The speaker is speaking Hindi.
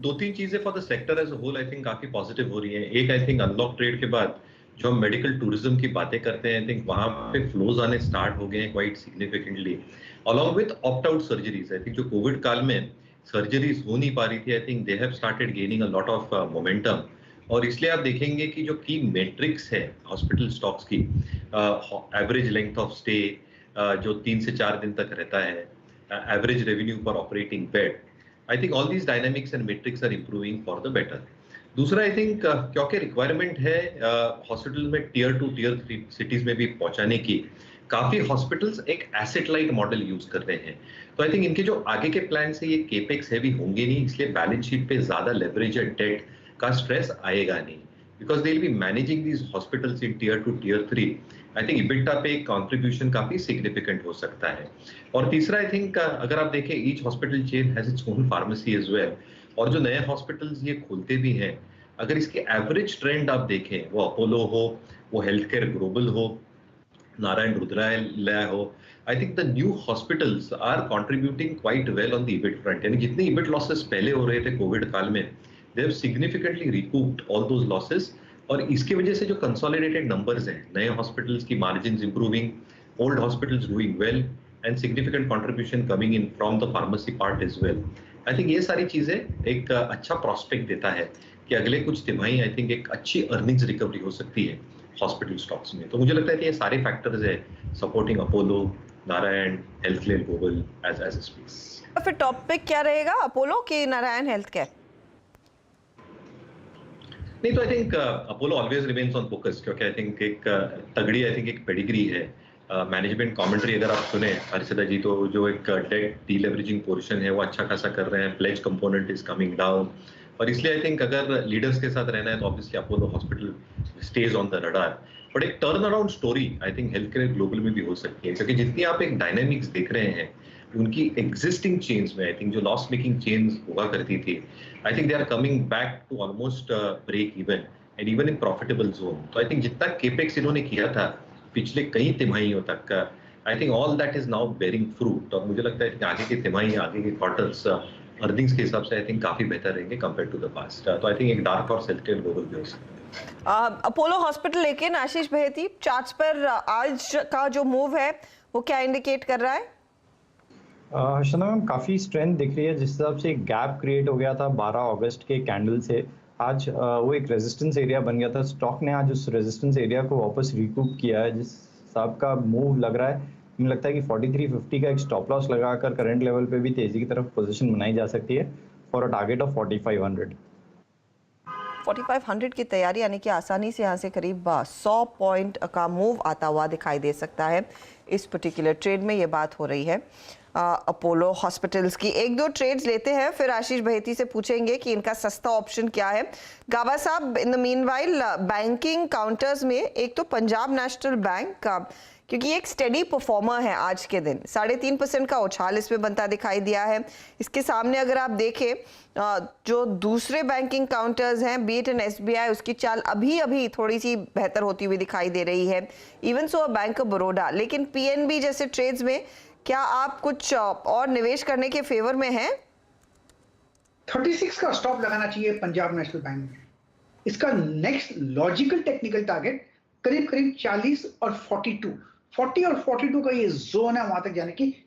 2-3 चीजें for the sector as a whole I think काफी पॉजिटिव हो रही हैं। एक आई थिंक अनलॉक ट्रेड के बाद जो हम मेडिकल टूरिज्म की बातें करते हैं, आई थिंक वहां पे फ्लोज आने स्टार्ट हो गए हैं quite significantly, along with opt out surgeries. I think जो कोविड काल में सर्जरीज हो नहीं पा रही थी, I think they have started gaining a lot of momentum. और इसलिए आप देखेंगे कि जो की मेट्रिक्स है हॉस्पिटल स्टॉक्स की, एवरेज लेंथ ऑफ स्टे जो 3 से 4 दिन तक रहता है, average revenue per operating bed, I think all these dynamics and metrics are improving for the better. दूसरा आई थिंक क्योंकि रिक्वायरमेंट है हॉस्पिटल में टियर 2 टियर 3 सिटीज में भी पहुंचाने की, काफी हॉस्पिटल्स एक एसेट लाइट मॉडल यूज कर रहे हैं। तो आई थिंक इनके जो आगे के प्लान है ये केपेक्स हैवी होंगे नहीं, इसलिए बैलेंस शीट पे ज्यादा लेवरेज या डेट का स्ट्रेस आएगा नहीं, because they will be managing these hospitals in tier 2 tier 3। I think EBITDA पे कंट्रीब्यूशन काफी सिग्निफिकेंट हो सकता है। और तीसरा आई थिंक अगर आप देखें each hospital chain has its own pharmacy as well, और जो नए हॉस्पिटल्स ये खोलते भी हैं, अगर इसके एवरेज ट्रेंड आप देखें, वो अपोलो हो, वो हेल्थ केयर ग्लोबल हो, नारायण रुद्रालय हो, I think the new hospitals are contributing quite well on the EBIT front. यानी जितने इबिट लॉसेस पहले हो रहे थे कोविड काल में, they have significantly recouped all those losses. और इसकी वजह से जो कंसोलिडेटेड नंबर्स हैं, नए हॉस्पिटल्स की margins improving, old hospitals doing well, and significant contribution coming in from the pharmacy part as well. I think ये सारी चीजें एक अच्छा प्रोस्पेक्ट देता है कि अगले कुछ तिमाही आई थिंक एक अच्छी अर्निंग्स रिकवरी हो सकती है हॉस्पिटल स्टॉक्स में। तो मुझे लगता है कि ये सारे फैक्टर्स है supporting Apollo, Narayana, health care global as a space. फिर टॉप पिक क्या रहेगा, अपोलो के नारायण हेल्थ केयर? नहीं, तो I think Apollo always remains on focus, क्योंकि आई थिंक एक तगड़ी आई थिंक एक पेडिग्री है। मैनेजमेंट कमेंट्री अगर आप सुने हर्षदा जी, तो जो एक डेट डीलेवरेजिंग पोर्शन है वो अच्छा खासा कर रहे हैं, pledge component is coming down. और इसलिए आई थिंक अगर लीडर्स के साथ रहना है तो obviously Apollo hospital stage on the radar. But एक turn around story I think health care global में भी हो सकती है, क्योंकि जितनी आप एक डायनामिक्स देख रहे हैं उनकी एग्जिस्टिंग चेन्स में, आई थिंक जो लॉस मेकिंग चेन्स हुआ करती थी, I think they are coming back to almost break even and even in profitable zone. तो आई थिंक जितना केपेक्स इन्होंने किया था पिछले कई तिमाहियों तक का, आई think all that is now bearing fruit. और मुझे लगता है कि आगे की तिमाही, आगे के क्वार्टर्स अर्निंग्स के हिसाब से आई थिंक काफी बेहतर रहेंगे कंपेयर टू द पास्ट। तो आई थिंक एक dark horse health care global भी हो सकता है अपोलो हॉस्पिटल। लेकिन आशीष बहेती, चार्ट्स पर आज का जो मूव है वो क्या इंडिकेट कर रहा है? हर्षदा मैम, काफ़ी स्ट्रेंथ दिख रही है। जिस हिसाब से एक गैप क्रिएट हो गया था 12 अगस्त के कैंडल से, आज वो एक रेजिस्टेंस एरिया बन गया था। स्टॉक ने आज उस रेजिस्टेंस एरिया को वापस रिकूप किया है। जिस हिसाब का मूव लग रहा है, मुझे लगता है कि 4350 का एक स्टॉप लॉस लगाकर करंट लेवल पे भी तेजी की तरफ पोजीशन बनाई जा सकती है फॉर अ टारगेट ऑफ 4500। 4500 की तैयारी, यानी कि आसानी से यहाँ से करीब 100 पॉइंट का मूव आता हुआ दिखाई दे सकता है इस पर्टिकुलर ट्रेड में। ये बात हो रही है अपोलो हॉस्पिटल्स की। एक दो ट्रेड्स लेते हैं, फिर आशीष बहेती से पूछेंगे कि इनका सस्ता ऑप्शन क्या है। गाबा साहब, in the meanwhile banking counters में एक तो पंजाब नेशनल बैंक का, क्योंकि एक स्टेडी परफॉर्मर है आज के दिन, 3.5% का उछाल इसमें बनता दिखाई दिया है। इसके सामने अगर आप देखें जो दूसरे बैंकिंग काउंटर्स हैं, बीट एंड SBI, उसकी चाल अभी अभी थोड़ी सी बेहतर होती हुई दिखाई दे रही है, even so bank of Baroda. लेकिन PNB जैसे ट्रेड्स में क्या आप कुछ और निवेश करने के फेवर में हैं? 36 का स्टॉप लगाना चाहिए पंजाब नेशनल बैंक में। इसका नेक्स्ट लॉजिकल टेक्निकल टारगेट करीब करीब 40 और 42 का ये जोन है वहां तक जाने की।